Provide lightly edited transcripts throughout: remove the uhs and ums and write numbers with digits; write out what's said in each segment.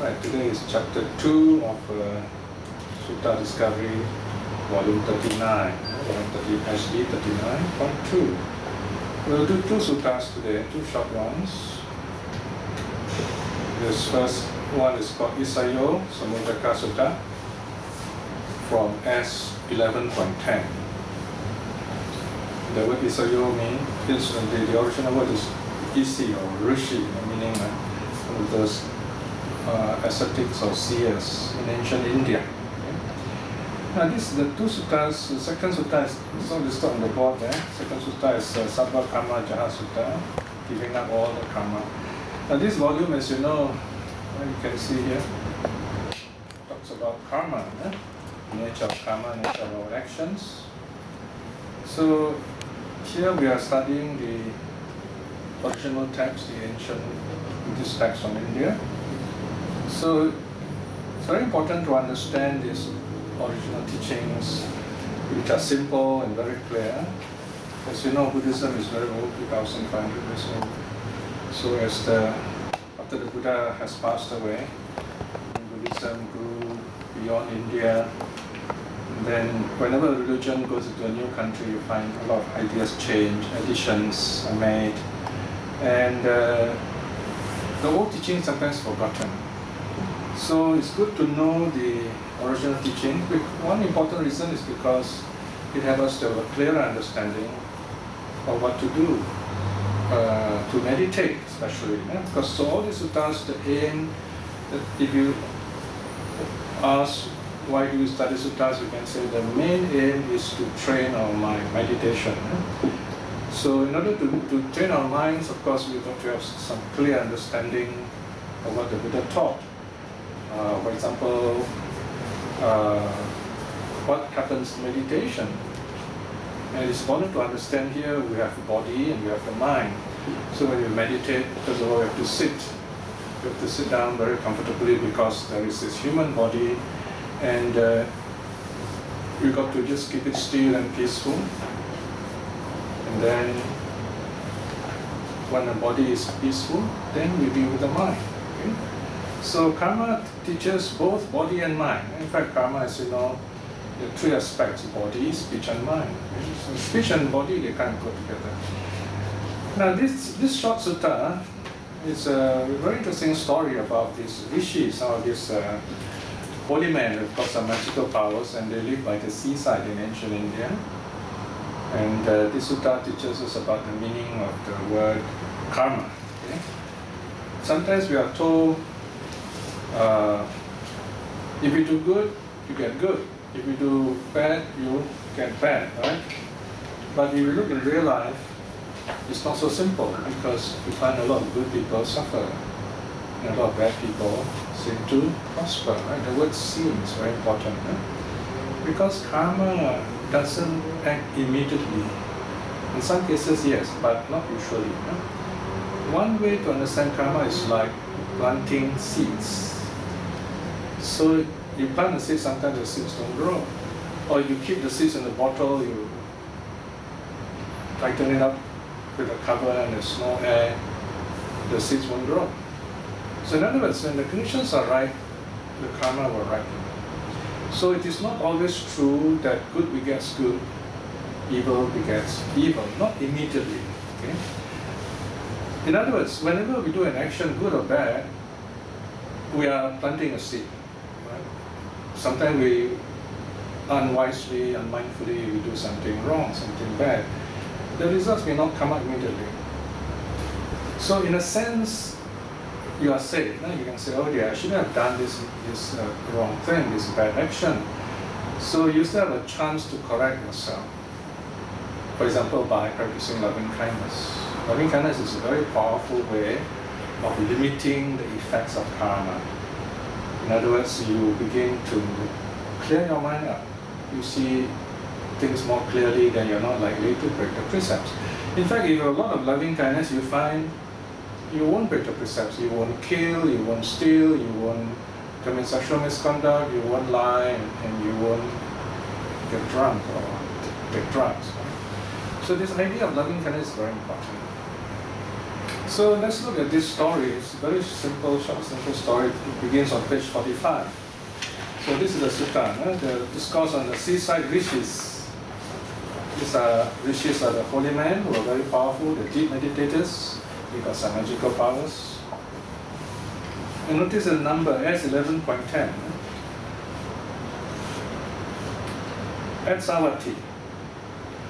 Right, today is chapter 2 of Sutta Discovery, volume 39, volume 30, HD 39.2. We'll do two suttas today, two short ones. This first one is called Isayo Samudaka Sutta from S 11.10. The word Isayo means, the original word is Isi or Rishi, meaning one of those ascetics or seers in ancient India. Okay. Now the two suttas, the second sutta is all listed on the board there. Second sutta is Sarva Karma Jaha Sutta, giving up all the karma. Now this volume, as you know, you can see here, talks about karma, nature of karma, nature of our actions. So here we are studying the original text, the ancient Buddhist text from India. So it's very important to understand these original teachings, which are simple and very clear. As you know, Buddhism is very old, 2,500 years old. So after the Buddha has passed away, Buddhism grew beyond India. Then whenever a religion goes into a new country, you find a lot of ideas change, additions are made, and the old teaching is sometimes forgotten. So it's good to know the original teaching. One important reason is because it helps us to have a clearer understanding of what to do, to meditate especially. Because so all these suttas, the aim, if you ask why do you study suttas, you can say the main aim is to train our mind, meditation. So in order to train our minds, of course, we've got to have some clear understanding of what the Buddha taught. For example, what happens in meditation? And it's important to understand here we have the body and we have the mind. So when you meditate, first of all, you have to sit. You have to sit down very comfortably because there is this human body, and you've got to just keep it still and peaceful. And then when the body is peaceful, then we deal with the mind. Okay? So karma teaches both body and mind. In fact, karma, as you know, there are three aspects: body, speech, and mind. Okay? So speech and body, they can't go together. Now this short sutta is a very interesting story about these rishis, or these holy men who've got some magical powers, and they live by the seaside in ancient India. And this sutta teaches us about the meaning of the word karma. Okay? Sometimes we are told, if you do good, you get good. If you do bad, you get bad, right? But if you look in real life, it's not so simple, because we find a lot of good people suffer, and a lot of bad people seem to prosper, right? The word seem is very important, because karma doesn't act immediately. In some cases, yes, but not usually. One way to understand karma is like planting seeds. So you plant the seeds, sometimes the seeds don't grow. Or you keep the seeds in the bottle, you tighten it up with a cover and there's no air, the seeds won't grow. So in other words, when the conditions are right, the karma will ripen. So it is not always true that good begets good, evil begets evil, not immediately. Okay? In other words, whenever we do an action, good or bad, we are planting a seed. Right? Sometimes we unwisely, unmindfully, we do something wrong, something bad. The results may not come out immediately. So in a sense, you are safe. You can say, oh dear, I shouldn't have done this wrong thing, this bad action. So you still have a chance to correct yourself. For example, by practicing loving kindness. Loving kindness is a very powerful way of limiting the effects of karma. In other words, you begin to clear your mind up. You see things more clearly, then you're not likely to break the precepts. In fact, if you have a lot of loving kindness, you find you won't break the precepts. You won't kill, you won't steal, you won't commit sexual misconduct, you won't lie, and you won't get drunk or take drugs. Right? So this idea of loving kindness is very important. So let's look at this story. It's a very simple, short, simple story. It begins on page 45. So this is the sutta, the discourse on the seaside rishis. These rishis are the holy men who are very powerful, the deep meditators. They got some magical powers. And notice the number S11.10. At Savatthi.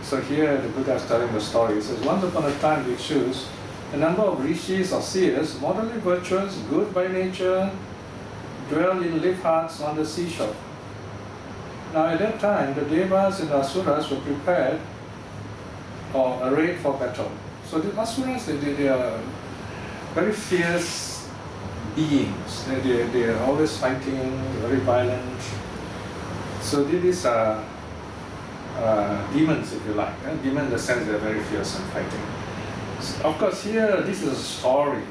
So here the Buddha is telling the story. He says, once upon a time, bhikshus, a number of rishis or seers, moderately virtuous, good by nature, dwell in live huts on the seashore. Now at that time, the devas and the asuras were prepared or arrayed for battle. So the asuras, they are very fierce beings. They are always fighting, very violent. So these are demons, if you like. Demons in the sense they are very fierce and fighting. So of course, here this is a story.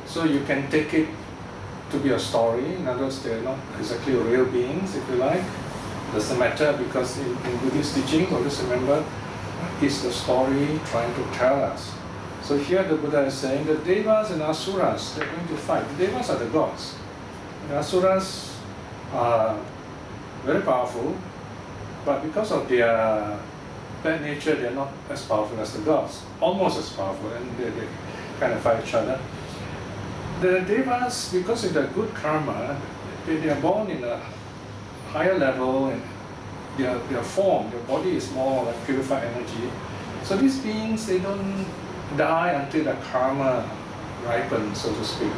So you can take it to be a story. In other words, they're not exactly real beings, if you like. Doesn't matter, because in Buddhist teachings, always remember, is the story trying to tell us. So here the Buddha is saying the devas and asuras, they're going to fight. The devas are the gods. The asuras are very powerful, but because of their bad nature, they're not as powerful as the gods. Almost as powerful, and they kind of fight each other. The devas, because of their good karma, they are born in a higher level, and their form, their body is more like purified energy. So these beings, they don't die until the karma ripens, so to speak.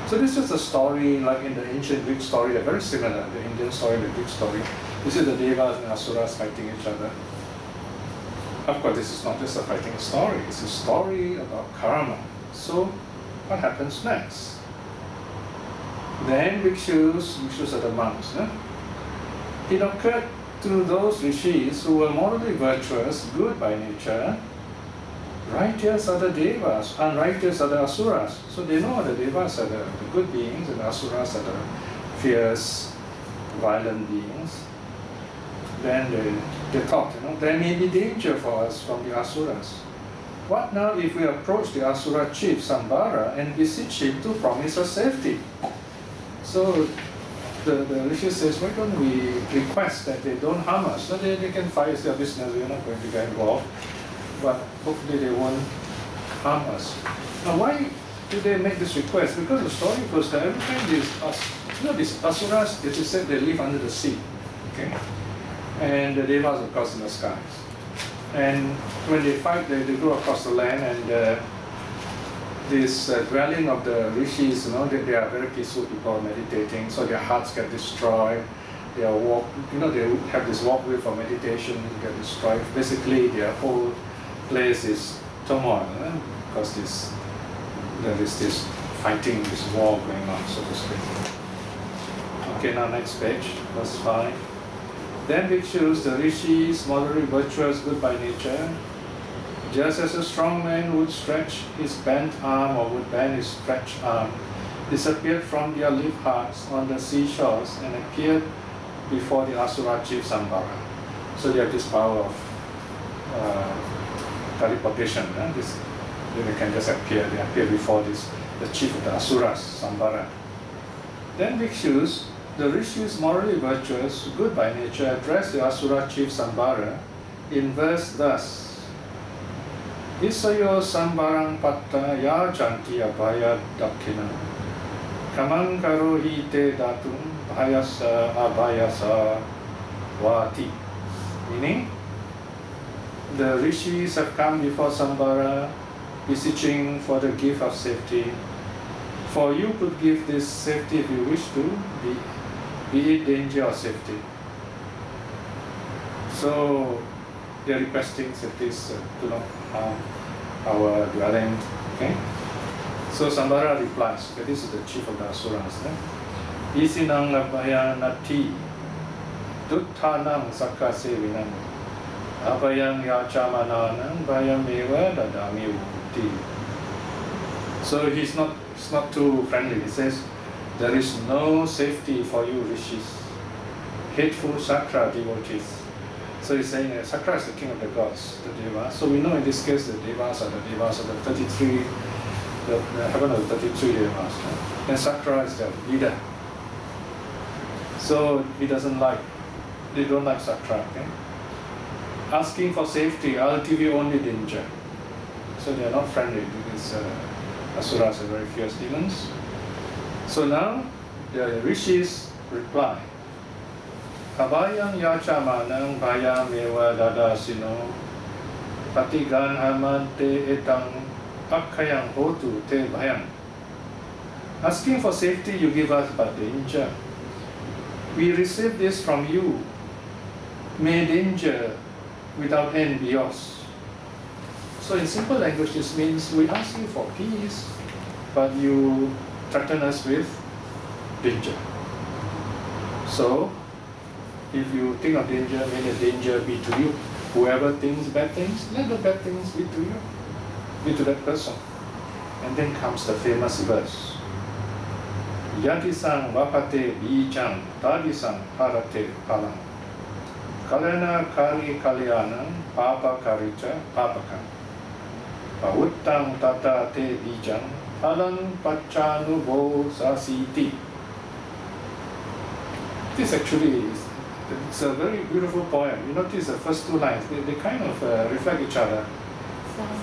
So this is a story like in the ancient Greek story. They're very similar, the Indian story, the Greek story. This is the devas and asuras fighting each other. Of course, this is not just a fighting story. It's a story about karma. So what happens next? Then bhikshus are the monks. It occurred to those rishis who were morally virtuous, good by nature. Righteous are the devas, unrighteous are the asuras. So they know the devas are the good beings and the asuras are the fierce, violent beings. Then they thought, there may be danger for us from the asuras. What now if we approach the asura chief Sambara and beseech him to promise us safety? So the rishi says, why don't we request that they don't harm us? So they can fight, it's their business, we're not going to get involved. But hopefully they won't harm us. Now why do they make this request? Because the story goes that every time these asuras, as you said, they live under the sea. Okay? And the devas, of course, in the skies. And when they fight, they go across the land, and this dwelling of the rishis, they are very peaceful people meditating, so their hearts get destroyed. They have this walkway for meditation, get destroyed. Basically, their whole place is turmoil, because there is this fighting, this war going on, so to speak. Okay, now next page, verse 5. Then bhikshus, the rishis, moderately virtuous, good by nature, just as a strong man would stretch his bent arm or would bend his stretched arm, disappeared from their live huts on the seashores and appeared before the asura chief Sambara. So they have this power of teleportation. They can just appear. They appear before the chief of the asuras, Sambara. Then bhikshus, the rishis, morally virtuous, good by nature, address the asura chief Sambara in verse thus: Isayo sambarang patta ya janti abhaya dakkhina kamang karohi te datum bhayasa abhayasa vati. Meaning, the rishis have come before Sambara beseeching for the gift of safety. For you could give this safety if you wish to, be it danger or safety. So they are requesting safety to not harm our dwelling. Okay? So Sambara replies, okay, this is the chief of the asuras. Isinang abhayanati dutthanam sakase vinam abhayang yachamananam bhayameva dadami uti. So he's not too friendly. He says, there is no safety for you rishis, hateful sakra devotees. So he's saying Sakra is the king of the gods, the Devas. So we know in this case the Devas are the 33, the heaven of the 33 Devas. And Sakra is the leader. So he doesn't like, they don't like Sakra. Okay? Asking for safety, I'll give you only danger. So they are not friendly. These Asuras are very fierce demons. So now the rishis reply. Kabayang yachamanang bayam ewa dadasino patigan hamante etang akkayang hotu te bayang. Asking for safety, you give us but danger. We receive this from you. May danger without end be yours. So in simple language, this means we ask you for peace, but you threaten us with danger. So if you think of danger, may the danger be to you. Whoever thinks bad things, let the bad things be to you, be to that person. And then comes the famous verse. Yadisang vapate bijang tadisang harate palang. Kalena kari kalyanang papa karicha papakam. Pavuttang tata te bijang palang pachanubo sasiti. This actually is it's a very beautiful poem. You notice the first two lines, they kind of reflect each other.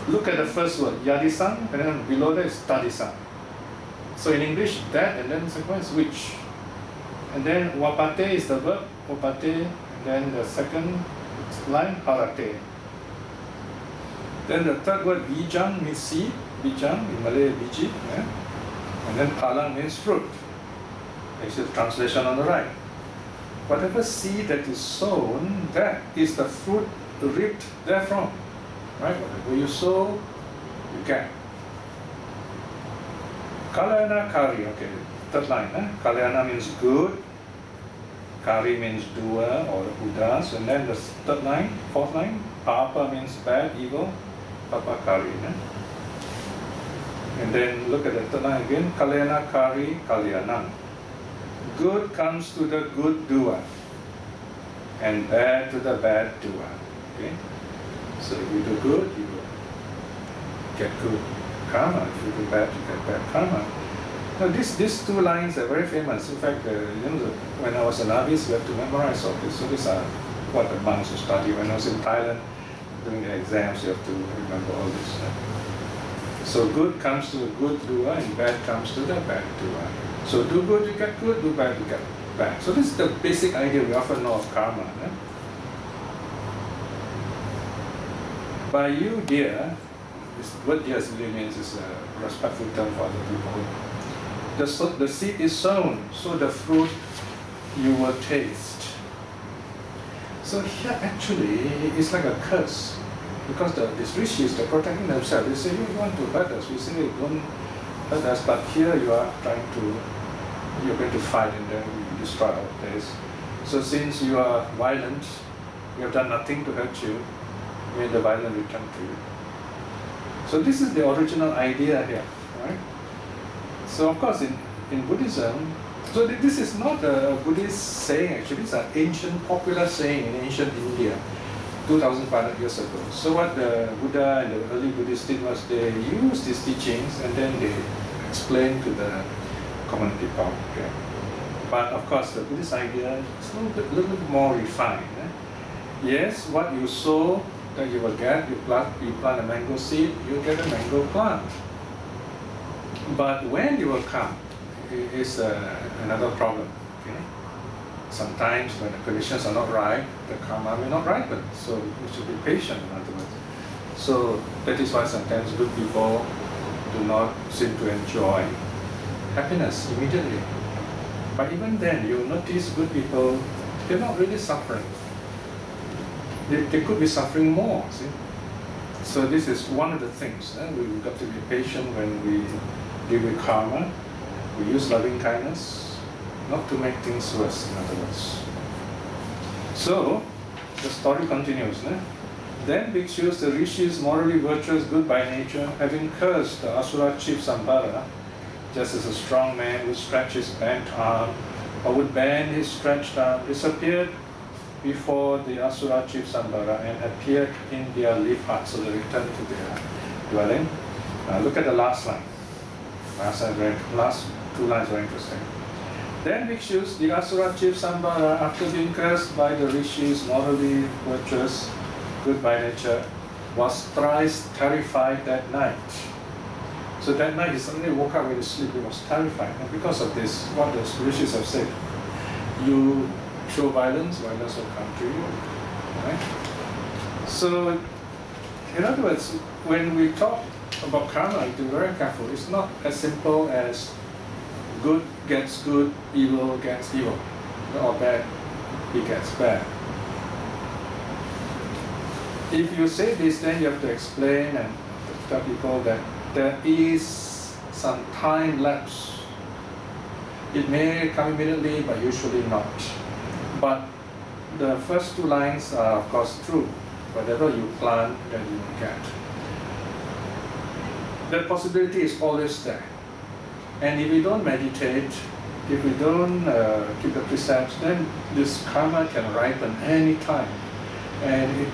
Look at the first word, yadisang, and then below that is tadisang. So in English, that, and then second is which. And then wapate is the verb, wapate, and then the second line, harate. Then the third word, bijang, means seed, bijang, in Malay, biji, yeah? And then palang means fruit. It's the translation on the right. Whatever seed that is sown, that is the fruit reaped therefrom. Right? Whatever you sow, you get. Kalyana kari, okay, third line. Kalyana means good, kari means doer or who does, and then the third line, fourth line, papa means bad, evil, papa kari. And then look at the third line again, kalyana kari kalyanam. Good comes to the good doer, and bad to the bad doer. Okay? So if you do good, you get good karma. If you do bad, you get bad karma. Now these two lines are very famous. In fact, when I was a novice, we have to memorize all this. So these are what the monks study. When I was in Thailand, doing the exams, you have to remember all this. So good comes to the good doer, and bad comes to the bad doer. So do good, you get good, do bad, you get bad. So this is the basic idea we often know of karma. By you, dear, this word dear really means is a respectful term for other people. The seed is sown, so the fruit you will taste. So here actually it's like a curse, because these rishis, they're protecting themselves. They say, you want to hurt us. We say, don't hurt us, but here you are you're going to fight and then you destroy our place. So since you are violent, you have done nothing to hurt you, may the violent return to you. So this is the original idea here, right? So of course in Buddhism, so this is not a Buddhist saying actually, it's an ancient popular saying in ancient India, 2,500 years ago. So what the Buddha and the early Buddhists did was they used these teachings and then they explained to the common people. Okay? But of course the Buddhist idea is a little bit more refined. Yes, what you sow, that you will get. You plant a mango seed, you get a mango plant. But when you will come is another problem. Okay? Sometimes when the conditions are not right, the karma may not ripen. So you should be patient, in other words. So that is why sometimes good people do not seem to enjoy happiness immediately. But even then, you notice good people, they're not really suffering. They could be suffering more, see? So this is one of the things. We've got to be patient when we deal with karma. We use loving kindness, not to make things worse, in other words. So, the story continues. Then bhikshus, the rishis, morally virtuous, good by nature, having cursed the asura chief Sambara, just as a strong man would stretch his bent arm or would bend his stretched arm, disappeared before the Asura chief Sambara and appeared in their leaf hut, so they returned to their dwelling. Look at the last line. Last two lines are interesting. Then Bhikshus, the Asura chief Sambara, after being cursed by the rishis, morally virtuous, good by nature, was thrice terrified that night. So that night he suddenly woke up with a sleep, he was terrified. And because of this, what the rishis have said, you show violence, violence will come to you. Right? So, in other words, when we talk about karma, you be very careful. It's not as simple as good gets good, evil gets evil, or bad begets bad. If you say this, then you have to explain and tell people that there is some time lapse. It may come immediately, but usually not. But the first two lines are of course true. Whatever you plant, then you will get. That possibility is always there. And if we don't meditate, if we don't keep the precepts, then this karma can ripen any time. And it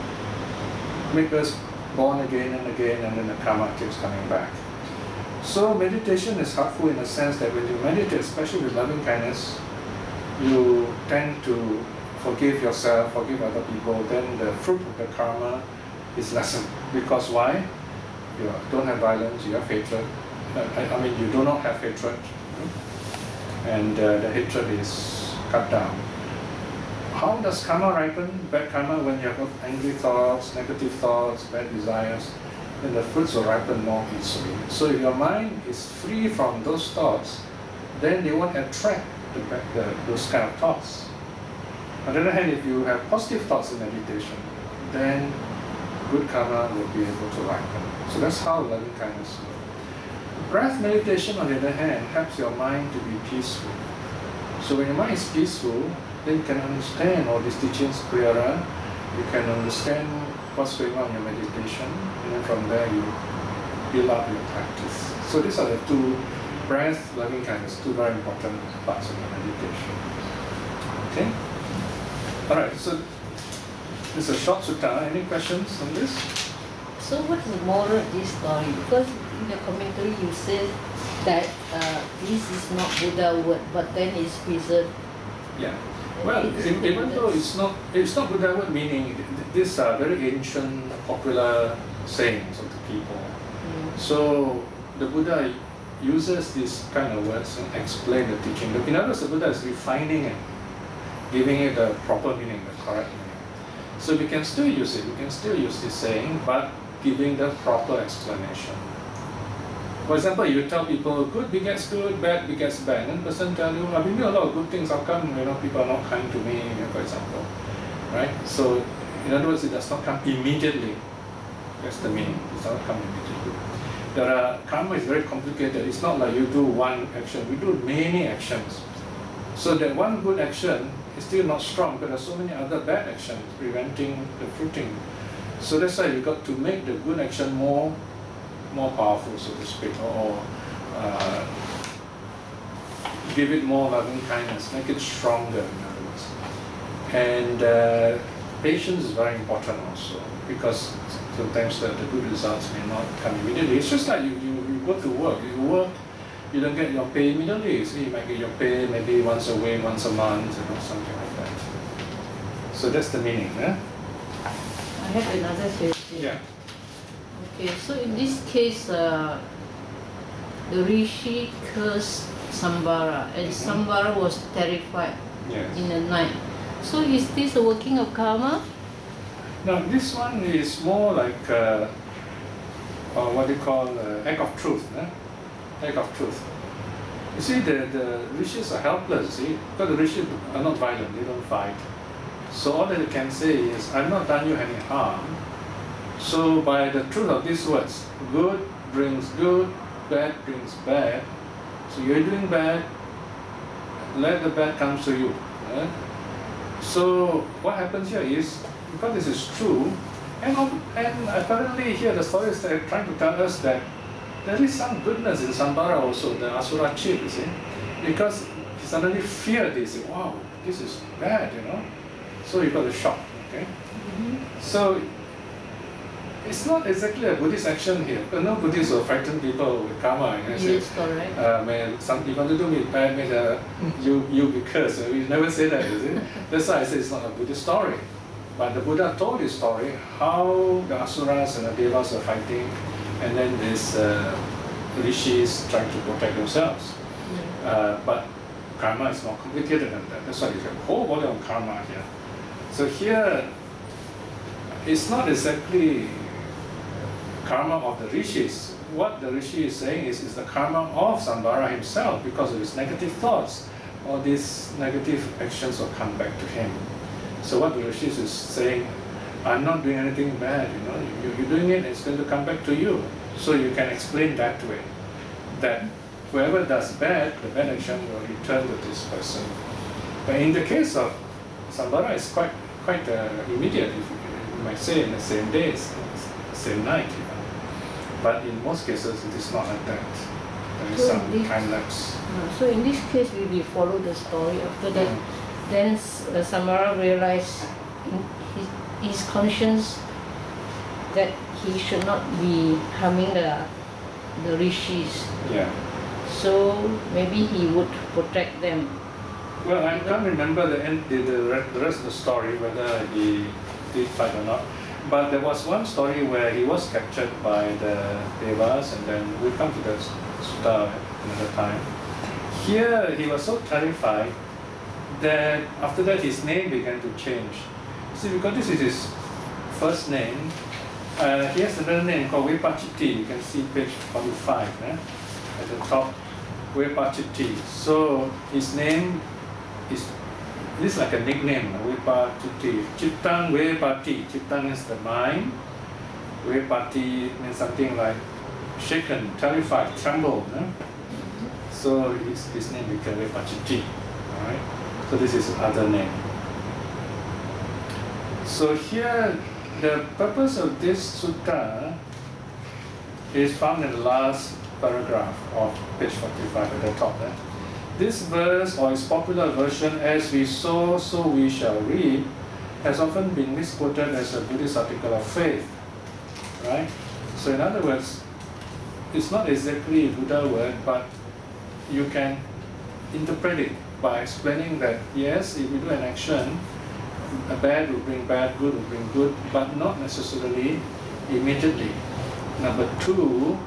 makes us born again and again, and then the karma keeps coming back. So meditation is helpful in the sense that when you meditate, especially with loving kindness, you tend to forgive yourself, forgive other people, then the fruit of the karma is lessened. Because why? You don't have violence, you have hatred. I mean, you do not have hatred, and the hatred is cut down. How does karma ripen? Bad karma, when you have angry thoughts, negative thoughts, bad desires, then the fruits will ripen more easily. So if your mind is free from those thoughts, then they won't attract those kind of thoughts. On the other hand, if you have positive thoughts in meditation, then good karma will be able to ripen. So that's how loving kindness works. Breath meditation, on the other hand, helps your mind to be peaceful. So when your mind is peaceful, then you can understand all these teachings clearer. You can understand what's going on in your meditation, and then from there you build up your practice. So these are the two, breath, loving kindness, two very important parts of your meditation. Okay? Alright, so this is a short sutta. Any questions on this? So what is the moral of this story? Because in the commentary you said that this is not Buddha word, but then it's preserved. Yeah. Well, even though it's not Buddha word, meaning these are very ancient, popular sayings of the people. So the Buddha uses these kind of words and explain the teaching. In other words, the Buddha is refining it, giving it the proper meaning, the correct meaning. So we can still use it. We can still use this saying, but giving the proper explanation. For example, you tell people, good begets good, bad begets bad. And the person tell you, I've been doing a lot of good things, how come people are not kind to me, for example. Right? So, in other words, it does not come immediately. That's the meaning. It does not come immediately. Karma is very complicated. It's not like you do one action. We do many actions. So that one good action is still not strong because there are so many other bad actions preventing the fruiting. So that's why you got to make the good action more powerful, so to speak, or give it more loving kindness, make it stronger, in other words. And patience is very important also, because sometimes the good results may not come immediately. It's just like you go to work, you don't get your pay immediately. So you might get your pay maybe once a week, once a month, something like that. So that's the meaning. Eh? I have another question. Yeah. Okay, so in this case, the Rishi cursed Sambara, and Sambara was terrified in the night. So is this a working of karma? Now this one is more like what they call act of truth. Act of truth. You see, the rishis are helpless, see, because the rishis are not violent, they don't fight. So all that they can say is, I've not done you any harm. So by the truth of these words, good brings good, bad brings bad. So you're doing bad, let the bad come to you. So what happens here is, because this is true, and apparently here the story is trying to tell us that there is some goodness in Sambara also, the Asura chief, you see, because he suddenly feared this. Wow, this is bad, So you got a shock. Okay. So it's not exactly a Buddhist action here. But no Buddhists will frighten people with karma. You know, say, Yes, correct. may some you want to do me bad, may you be cursed. We never say that, is it? That's why I say it's not a Buddhist story. But the Buddha told this story how the asuras and the devas are fighting, and then these rishis trying to protect themselves. But karma is more complicated than that. That's why you have a whole volume of karma here. So here, it's not exactly karma of the rishis. What the rishi is saying is the karma of Sambara himself because of his negative thoughts. All these negative actions will come back to him. So what the rishis is saying, I'm not doing anything bad, you know, you're doing it, it's going to come back to you. So you can explain that way, that whoever does bad, the bad action will return to this person. But in the case of Sambara, it's quite immediate, if you might say, in the same day, same night. You know. But in most cases, it is not like that. There is some time lapse. So in this case, we will follow the story. After that, then Sambara realized in his conscience that he should not be harming the rishis. Yeah. So maybe he would protect them. Well, I can't remember the rest of the story, whether he did fight or not. But there was one story where he was captured by the devas, and then we'll come to the sutta another time. Here, he was so terrified that after that his name began to change. See, because this is his first name, he has another name called Vepachiti. You can see page 45 at the top, Vepachiti. So his name is like a nickname, Vepachiti. Chittang Vepati. Chittang means the mind. Vepati means something like shaken, terrified, trembled. So his name became Vepachiti. Alright? So this is another name. So here, the purpose of this sutta is found in the last paragraph of page 45 at the top. This verse, or its popular version, as we sow, so we shall reap, has often been misquoted as a Buddhist article of faith. Right? So in other words, it's not exactly a Buddha word, but you can interpret it by explaining that yes, if you do an action, a bad will bring bad, good will bring good, but not necessarily immediately. Number two,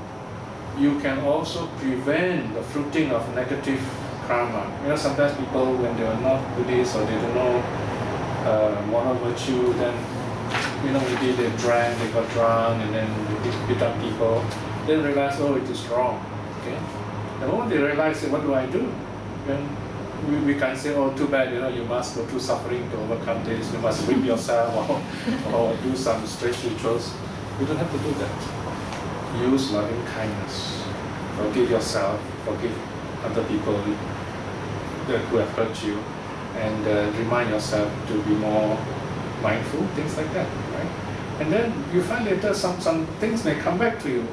you can also prevent the fruiting of negative karma. You know, sometimes people, when they are not Buddhist or they don't know moral virtue, then you know, maybe they drank, they got drunk, and then they beat up people. Then realize, oh, it is wrong. Okay. The moment they realize, what do I do? Then we can say, oh, too bad, you know, you must go through suffering to overcome this. You must whip yourself or do some strange rituals. You don't have to do that. Use loving kindness. Forgive yourself. Forgive other people who have hurt you, and remind yourself to be more mindful. Things like that, right? And then you find later some things may come back to you.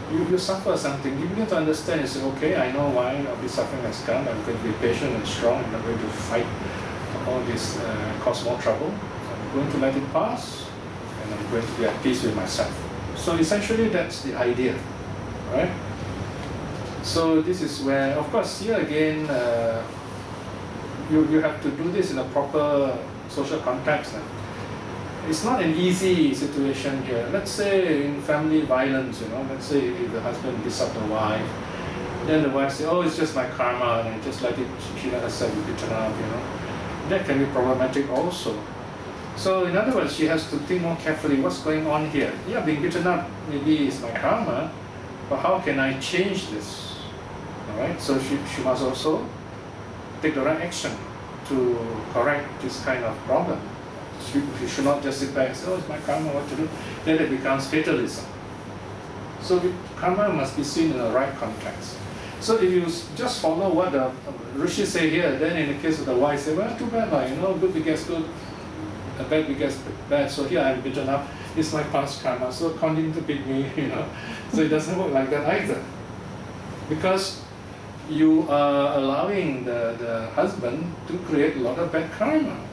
You suffer something, you begin to understand, you say, okay, I know why all this suffering has come, I'm going to be patient and strong, I'm not going to fight all this, cause more trouble. I'm going to let it pass, and I'm going to be at peace with myself. So essentially that's the idea, right? So this is where, of course, here again, you have to do this in a proper social context. It's not an easy situation here. Let's say in family violence, you know, let's say if the husband beats up the wife, then the wife says, oh, it's just my karma, and just let it, she let herself be beaten up, you know. That can be problematic also. So in other words, she has to think more carefully, what's going on here? Yeah, being beaten up maybe is my karma, but how can I change this? All right, so she must also take the right action to correct this kind of problem. You should not just sit back and say, oh, it's my karma, what to do? Then it becomes fatalism. So karma must be seen in the right context. So if you just follow what the Rishi say here, then in the case of the wife, say, well, too bad, you know, good begets good, bad begets bad. So here I'm beaten up, it's my past karma, so continue to beat me, you know. So it doesn't work like that either. Because you are allowing the husband to create a lot of bad karma.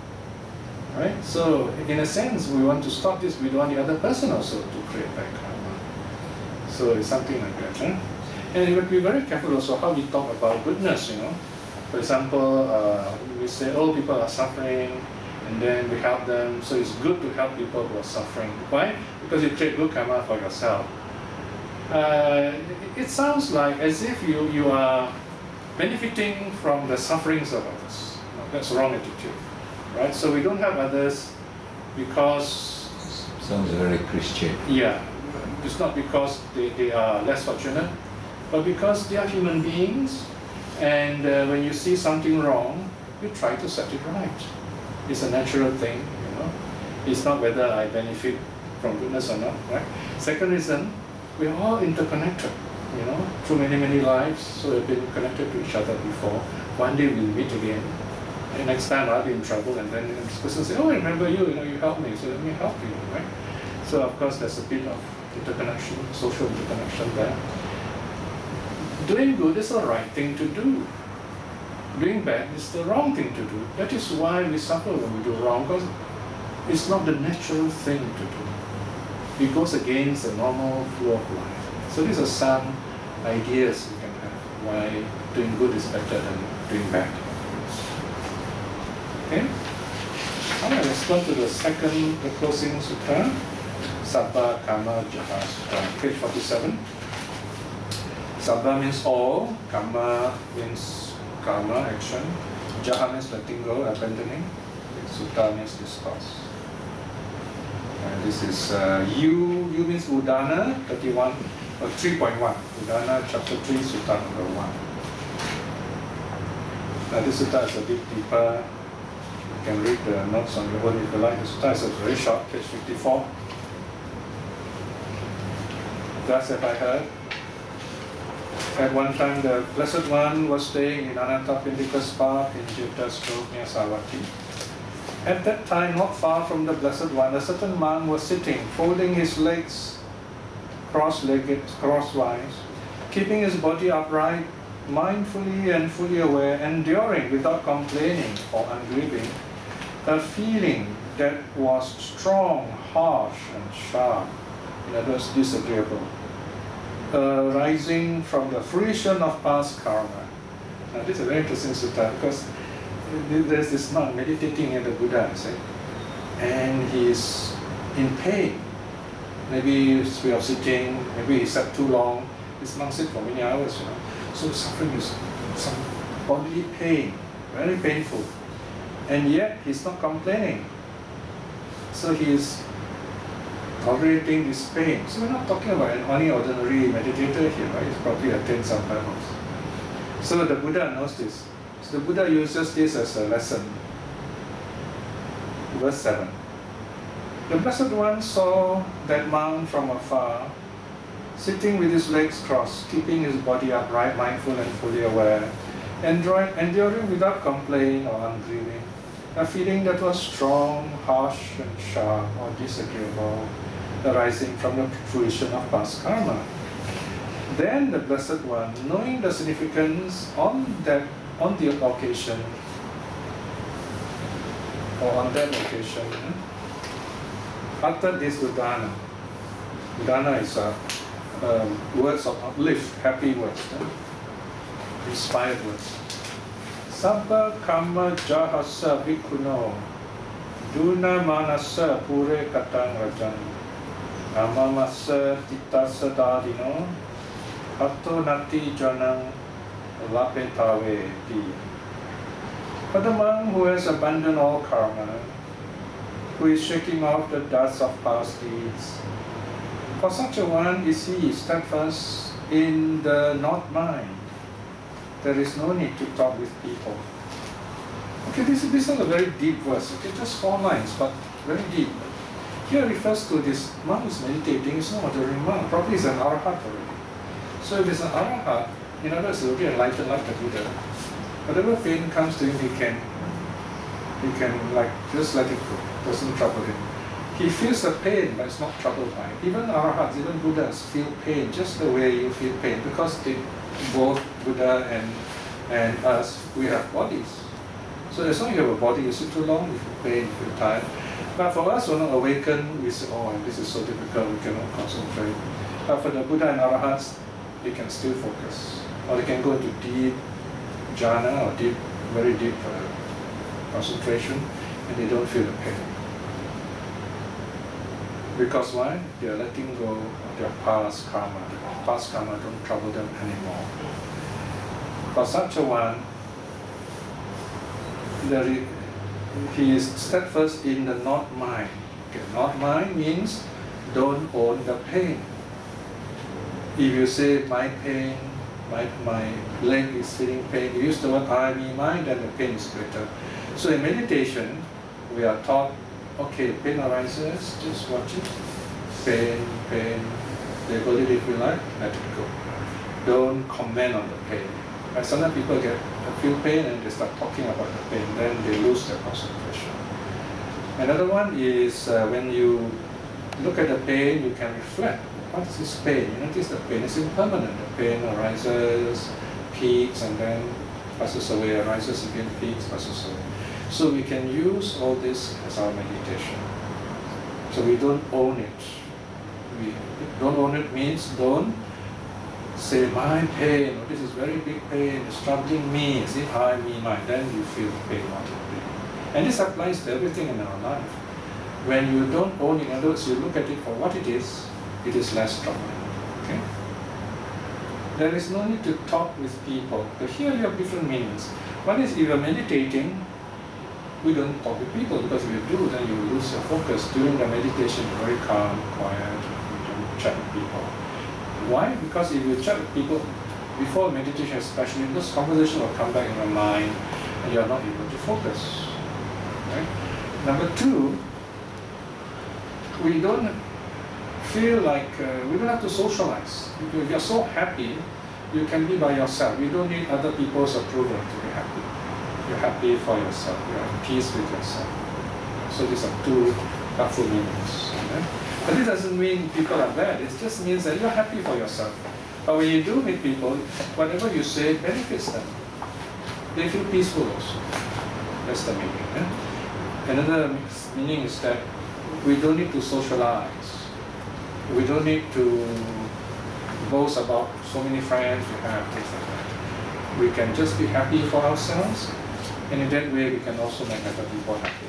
right? So in a sense, we want to stop this. We don't want the other person also to create bad karma. So it's something like that. And we have to be very careful also how we talk about goodness. For example, we say, oh, people are suffering, and then we help them. So it's good to help people who are suffering. Why? Because you create good karma for yourself. It sounds like as if you are benefiting from the sufferings of others. That's the wrong attitude, right? So we don't help others because... Sounds very Christian. Yeah, it's not because they are less fortunate, but because they are human beings, and when you see something wrong, you try to set it right. It's a natural thing, It's not whether I benefit from goodness or not, right? Second reason, we are all interconnected, through many, many lives, so we've been connected to each other before. One day we'll meet again, and next time I'll be in trouble, and then this person will say, oh, I remember you, you helped me, so let me help you, right? So of course there's a bit of interconnection, social interconnection there. Doing good is the right thing to do. Doing bad is the wrong thing to do. That is why we suffer when we do wrong, because it's not the natural thing to do. It goes against the normal flow of life. So these are some ideas we can have why doing good is better than doing bad. Okay? Alright, let's go to the closing sutta. Sabba Karma Jaha Sutta, page 47. Sabba means all, Karma means karma, action, Jaha means letting go, abandoning, Sutta means discourse. This is U means Udana 31 or 3.1. Udana chapter 3, Sutta number 1. Now this sutta is a bit deeper. You can read the notes on your own if you like. The sutta is very short, page 54. Thus have I heard. At one time the Blessed One was staying in Anathapindika's park in Jeta's grove near Savatthi. At that time, not far from the Blessed One, a certain monk was sitting, folding his legs cross-legged, crosswise, keeping his body upright, mindfully and fully aware, enduring without complaining or ungrieving, a feeling that was strong, harsh, and sharp, in other words, disagreeable, rising from the fruition of past karma. Now, this is a very interesting sutta because there's this monk meditating in the Buddha, and he's in pain. Maybe his way of sitting, maybe he sat too long. This monk sat for many hours, So suffering is some bodily pain, very painful. And yet he's not complaining. So he's tolerating this pain. So we're not talking about any ordinary meditator here, right? He's probably attained some levels. So the Buddha knows this. So the Buddha uses this as a lesson. Verse 7. The Blessed One saw that monk from afar, sitting with his legs crossed, keeping his body upright, mindful and fully aware, enduring without complaint or ungrieving, a feeling that was strong, harsh and sharp or disagreeable, arising from the fruition of past karma. Then the Blessed One, knowing the significance on the occasion, uttered this Udana. Udana is words of uplift, happy words, inspired words. Sabba karma jahasa bhikkhuno, duna manasa pure katang rajan, amamasa titasa dadino, hatto nati janang lapetave di. For the monk who has abandoned all karma, who is shaking off the dust of past deeds, for such a one is he steadfast in the not mind. There is no need to talk with people. Okay, this is a very deep verse. Okay, just 4 lines, but very deep. Here refers to this monk who's meditating. It's not ordinary monk. Probably he's an arahat already. So if it's an arahat, in other words, he's already enlightened like the Buddha. Whatever pain comes to him, he can like just let it go. Doesn't trouble him. He feels the pain, but it's not troubled by it. Even arahats, even Buddhas feel pain just the way you feel pain, because both Buddha and us, we have bodies. So as long as you have a body, you sit too long, you feel pain, you feel tired. But for us who are not awakened, we say, oh, this is so difficult, we cannot concentrate. But for the Buddha and Arahats, they can still focus. Or they can go into deep jhana or deep, very deep concentration, and they don't feel the pain. Because why? They are letting go of their past karma. The past karma don't trouble them anymore. For such a one, he is steadfast in the not mind. Okay, not mind means don't own the pain. If you say my pain, my leg is feeling pain, you use the word I, me, mine, then the pain is greater. So in meditation, we are taught, okay, pain arises, just watch it. Pain, label it if you like, let it go. Don't comment on the pain. Right? Sometimes people feel pain and they start talking about the pain, then they lose their concentration. Another one is when you look at the pain, you can reflect. What is this pain? You notice the pain is impermanent. The pain arises, peaks, and then passes away, arises again, peaks, passes away. So we can use all this as our meditation. So we don't own it. We don't own it means don't say my pain, or this is very big pain, it's troubling me, as if I, me, mine. Then you feel the pain, not the pain. And this applies to everything in our life. When you don't own it, in other words, you look at it for what it is less troubling. Okay? There is no need to talk with people. But here you have different meanings. One is if you're meditating, we don't talk with people, because if you do, then you lose your focus. During the meditation, you're very calm, quiet, you don't chat with people. Why? Because if you chat with people before meditation especially, those conversations will come back in your mind and you are not able to focus. Right? Number two, we don't feel like, we don't have to socialize. If you're so happy, you can be by yourself. You don't need other people's approval to be happy. You're happy for yourself. You're at peace with yourself. So these are two helpful meanings. Okay? But it doesn't mean people are bad. It just means that you're happy for yourself. But when you do meet people, whatever you say benefits them. They feel peaceful also. That's the meaning. Another meaning is that we don't need to socialize. We don't need to boast about so many friends we have, things like that. We can just be happy for ourselves, and in that way we can also make other people happy.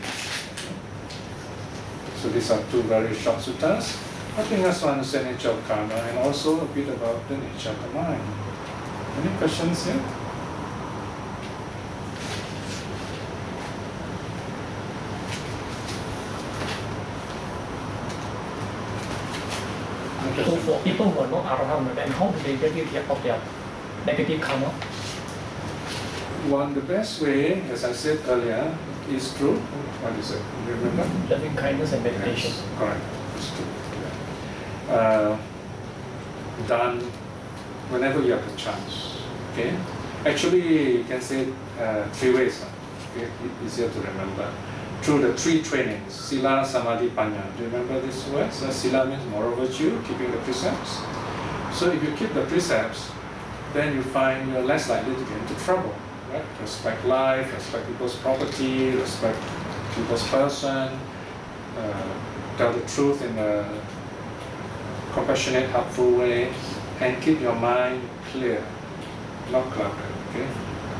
So these are two very short suttas, helping us to understand the nature of karma and also a bit about the nature of the mind. Any questions here? So for people who are not arahant, then how do they get rid of their negative karma? The best way, as I said earlier, is through, what is it? Do you remember? Loving kindness and meditation. Yes, correct. It's true. Done whenever you have the chance. Okay. Actually, you can say three ways. Okay, easier to remember. Through the three trainings: sila, samadhi, panya. Do you remember these words? Sila means moral virtue, keeping the precepts. So if you keep the precepts, then you find you're less likely to get into trouble. Right? Respect life, respect people's property, respect people's person, tell the truth in a compassionate, helpful way, and keep your mind clear, not clouded. Okay?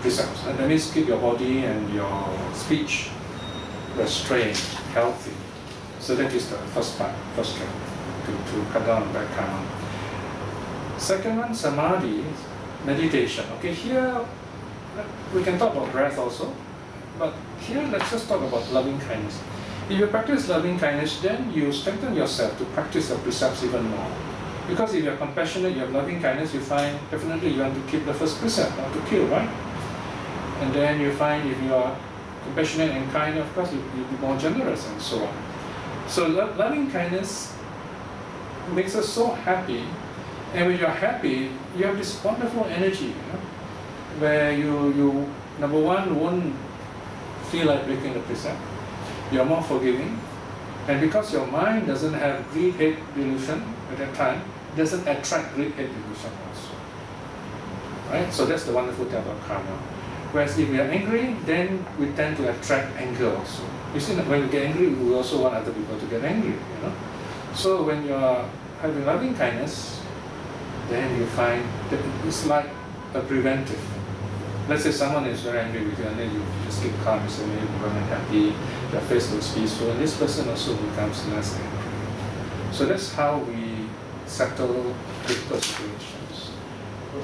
Precepts. And that means keep your body and your speech restrained, healthy. So that is the first part, first step, to cut down on bad karma. Second one, samadhi, meditation. Okay, here we can talk about breath also, but here let's just talk about loving kindness. If you practice loving kindness, then you strengthen yourself to practice the precepts even more. Because if you're compassionate, you have loving kindness, you find definitely you want to keep the first precept, not to kill, right? And then you find if you are compassionate and kind, of course, you'll be more generous and so on. So loving kindness makes us so happy, and when you're happy, you have this wonderful energy, where you number one, won't feel like breaking the precept. You're more forgiving, and because your mind doesn't have greed, hate, delusion at that time, it doesn't attract greed, hate, delusion also. Right? So that's the wonderful thing about karma. Whereas if we are angry, then we tend to attract anger also. You see that when we get angry, we also want other people to get angry, you know. So when you are having loving kindness, then you find that it's like a preventive. Let's say someone is very angry with you, and then you just keep calm, you say, maybe you're happy, your face looks peaceful, and this person also becomes less angry. So that's how we settle difficult situations.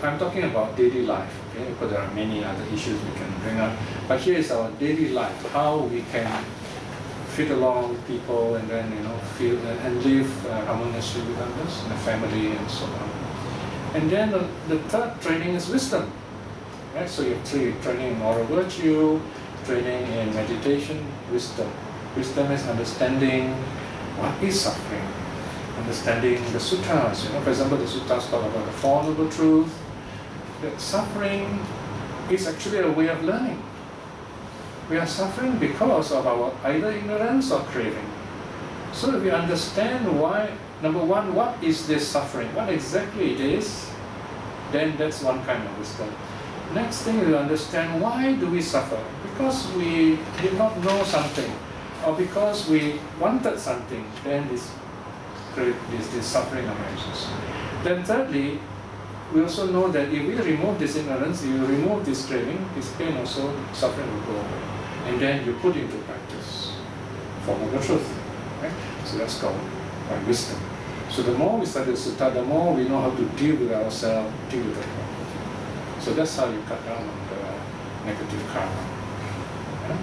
I'm talking about daily life, okay? Because there are many other issues we can bring up. But here is our daily life, how we can fit along with people and then feel and live harmoniously with others, in a family and so on. And then the third training is wisdom. Right? So you have three: training in moral virtue, training in meditation, wisdom. Wisdom is understanding what is suffering, understanding the suttas. For example, the suttas talk about the Four Noble Truths. That suffering is actually a way of learning. We are suffering because of our either ignorance or craving. So if we understand why, number one, what is this suffering, what exactly it is, then that's one kind of wisdom. Next thing, we understand why do we suffer? Because we did not know something, or because we wanted something, then this suffering arises. Then thirdly, we also know that if we remove this ignorance, if you remove this craving, this pain also, suffering will go away. And then you put into practice Four Noble Truth. Right? So that's called wisdom. So the more we study the sutta, the more we know how to deal with ourselves, deal with the problem. So that's how you cut down on the negative karma. Yeah?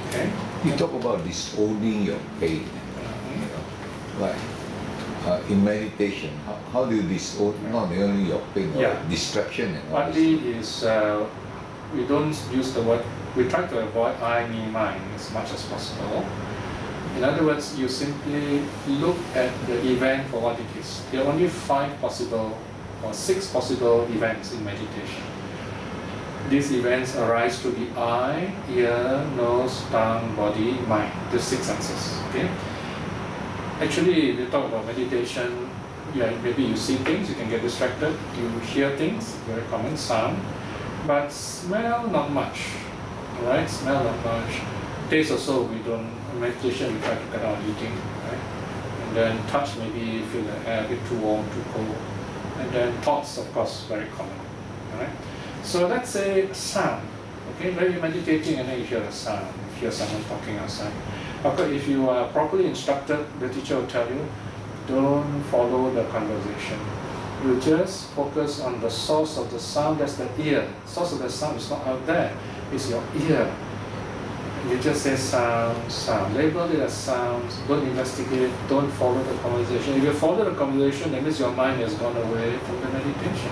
Okay. You talk about disowning your pain. Like in meditation, how do you disown not only your pain, or distraction and all Partly this? is we don't use the word. We try to avoid I, me, mine as much as possible. In other words, you simply look at the event for what it is. There are only 5 possible or 6 possible events in meditation. These events arise through the eye, ear, nose, tongue, body, mind, the 6 senses. Okay? Actually, if you talk about meditation, maybe you see things, you can get distracted, you hear things, very common, sound, but smell not much. Right? Smell not much. Taste also, we don't, in meditation we try to cut down eating, right? And then touch, maybe you feel the air a bit too warm, too cold. And then thoughts, of course, very common. Right? So let's say sound. Okay, when you're meditating and then you hear a sound, you hear someone talking outside. Okay, if you are properly instructed, the teacher will tell you, don't follow the conversation. You just focus on the source of the sound, that's the ear. Source of the sound is not out there, it's your ear. You just say sound, sound. Label it as sounds, don't investigate, don't follow the conversation. If you follow the conversation, that means your mind has gone away from the meditation.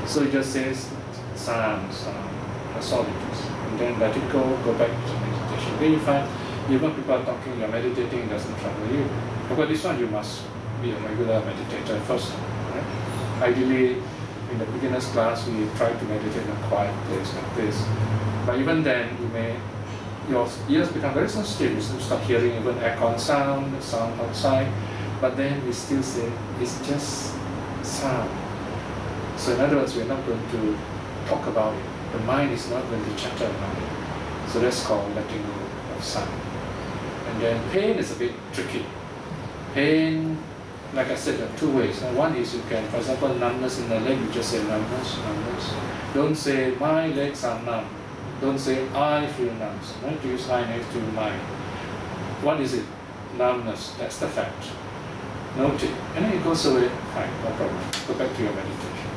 So it just says sound, sound. That's all it is. And then let it go back to meditation. Then you find, even people are talking, you're meditating, it doesn't trouble you. But this one, you must be a regular meditator first. Right? Ideally, in the beginner's class, we try to meditate in a quiet place like this. But even then, your ears become very sensitive. You start hearing even aircon sound outside. But then we still say, it's just sound. So in other words, we're not going to talk about it. The mind is not going to chatter about it. So that's called letting go of sound. And then pain is a bit tricky. Pain, like I said, there are 2 ways. One is you can, for example, numbness in the leg, you just say numbness, numbness. Don't say, my legs are numb. Don't say, I feel numb. Right? To use I next to mind. What is it? Numbness. That's the fact. Note it. And then it goes away. Fine, no problem. Go back to your meditation.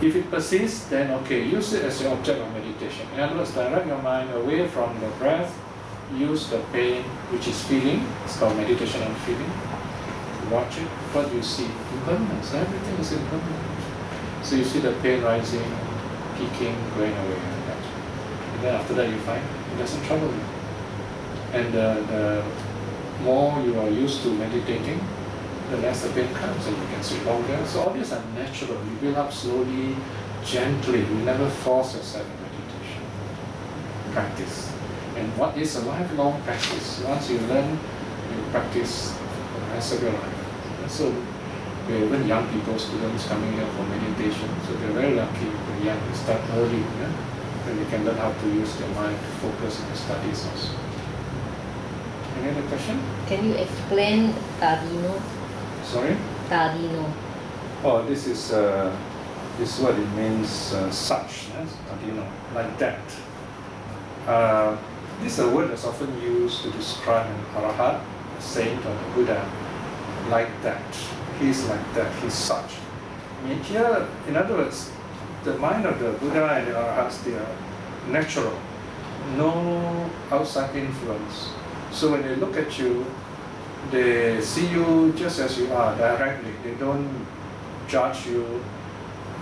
If it persists, then okay, use it as your object of meditation. In other words, direct your mind away from the breath, use the pain, which is feeling. It's called meditation on feeling. Watch it. What do you see? Impermanence. Everything is impermanent. So you see the pain rising, peaking, going away. And then after that you find it doesn't trouble you. And the more you are used to meditating, the less the pain comes and you can sit longer. So all these are natural. You build up slowly, gently. You never force yourself in meditation. Practice. And what is a lifelong practice? Once you learn, you practice for the rest of your life. And so We have even young people, students coming here for meditation, so they're very lucky. They're young, they start early, then they can learn how to use their mind to focus on the studies also. Any other question? Can you explain Tadino? Sorry? Tadino. Oh, this is what it means, such, like that. This is a word that's often used to describe an arahat, a saint or a Buddha, like that. He's like that, he's such. I mean, here, in other words, the mind of the Buddha and the arahats, they are natural, no outside influence. So when they look at you, they see you just as you are directly. They don't judge you.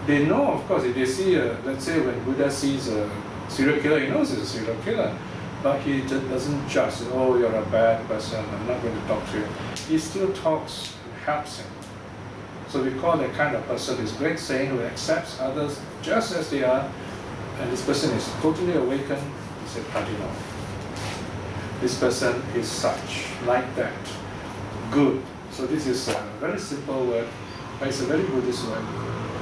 They know, of course, if they see, let's say when Buddha sees a serial killer, he knows he's a serial killer. But he just doesn't judge, oh, you're a bad person, I'm not going to talk to you. He still talks and helps him. So we call that kind of person this great saint who accepts others just as they are, and this person is totally awakened. He said, Pradino. This person is such, like that, good. So this is a very simple word, but it's a very Buddhist word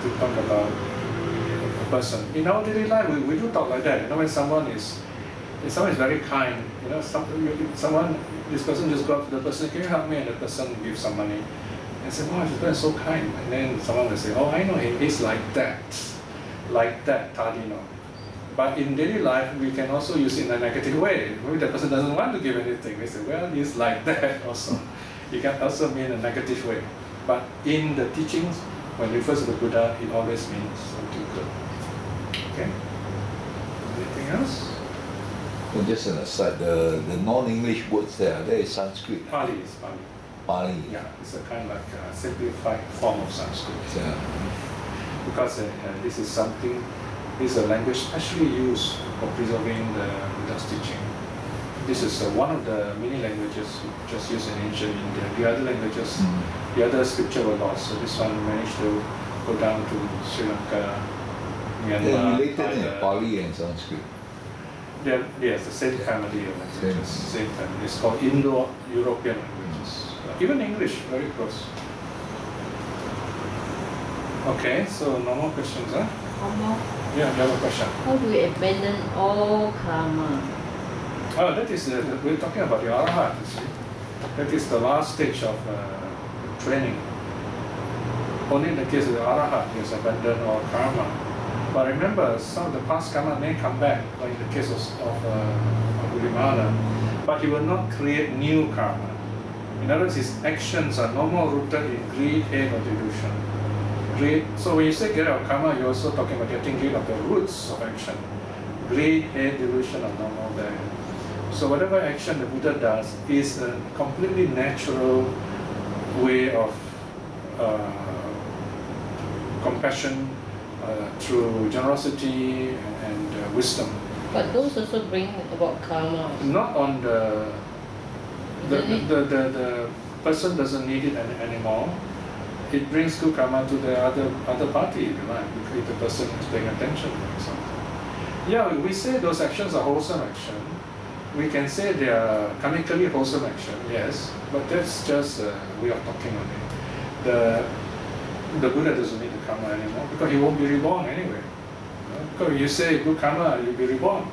to talk about a person. In our daily life, we do talk like that. When someone is very kind, this person just go up to the person, can you help me? And the person gives some money. And say, oh, this person is so kind. And then someone will say, oh, I know him, he's like that, Tadino. But in daily life, we can also use it in a negative way. Maybe the person doesn't want to give anything. We say, well, he's like that also. It can also mean a negative way. But in the teachings, when it refers to the Buddha, it always means something good. Okay? Anything else? Well, just an aside, the non-English words there is Sanskrit. Pali is Pali. Pali. Yeah, it's a kind of like a simplified form of Sanskrit. Yeah. Because this is a language specially used for preserving the Buddha's teaching. This is one of the many languages just used in ancient India. The other languages, the other scripture were lost. So this one managed to go down to Sri Lanka, Myanmar. They're related in Thailand. Pali and Sanskrit. Yes, the same family of languages. Same family. It's called Indo-European languages. Even English, very close. Okay, so no more questions, huh? One more. Yeah, you have a question. How do we abandon all karma? Oh, that is, we're talking about the arahat, you see. That is the last stage of training. Only in the case of the arahat, he has abandoned all karma. But remember, some of the past karma may come back, like in the case of Angulimala, but he will not create new karma. In other words, his actions are no more rooted in greed, hate, or delusion. So when you say get out of karma, you're also talking about getting rid of the roots of action. Greed, hate, delusion are no more there. So whatever action the Buddha does is a completely natural way of compassion through generosity and wisdom. But those also bring about karma. Not on the person doesn't need it anymore. It brings good karma to the other party, if you like, because the person is paying attention to something. Yeah, we say those actions are wholesome action. We can say they are karmically wholesome action, yes, but that's just a way of talking on it. The Buddha doesn't need the karma anymore because he won't be reborn anyway. Because you say good karma, you'll be reborn.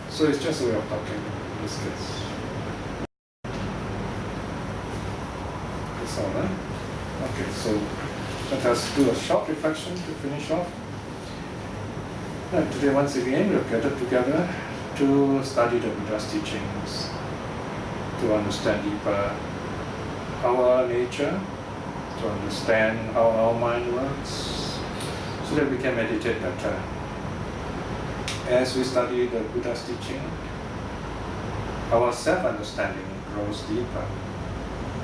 So it's just a way of talking in this case. That's all, right? Okay, so let us do a short reflection to finish off. And today, once again, we have gathered together to study the Buddha's teachings, to understand deeper our nature, to understand how our mind works, so that we can meditate better. As we study the Buddha's teaching, our self-understanding grows deeper.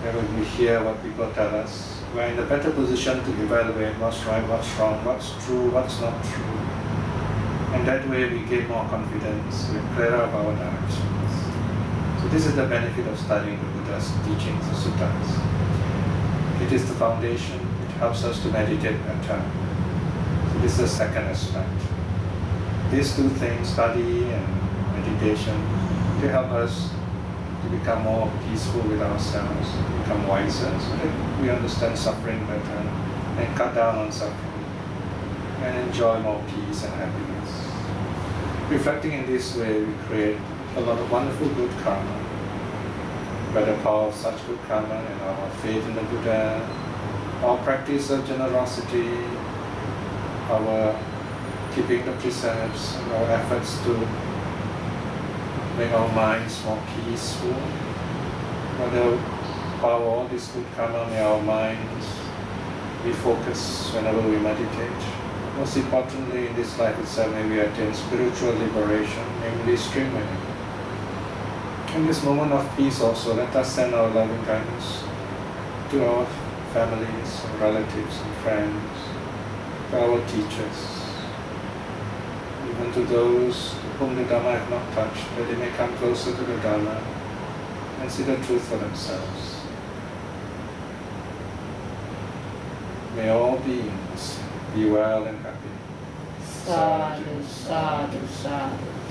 And when we hear what people tell us, we're in a better position to evaluate what's right, what's wrong, what's true, what's not true. And that way we gain more confidence, we're clearer of our directions. So this is the benefit of studying the Buddha's teachings, the suttas. It is the foundation, it helps us to meditate better. So this is the second aspect. These two things, study and meditation, they help us to become more peaceful with ourselves, become wiser, so that we understand suffering better and cut down on suffering and enjoy more peace and happiness. Reflecting in this way, we create a lot of wonderful good karma. By the power of such good karma and our faith in the Buddha, our practice of generosity, our keeping the precepts, and our efforts to make our minds more peaceful. By the power of all this good karma, may our minds be focused whenever we meditate. Most importantly, in this life itself, may we attain spiritual liberation, namely stream winning. In this moment of peace also, let us send our loving kindness to our families, relatives and friends, to our teachers, even to those whom the Dhamma have not touched, that they may come closer to the Dhamma and see the truth for themselves. May all beings be well and happy. Sadhu, sadhu, sadhu.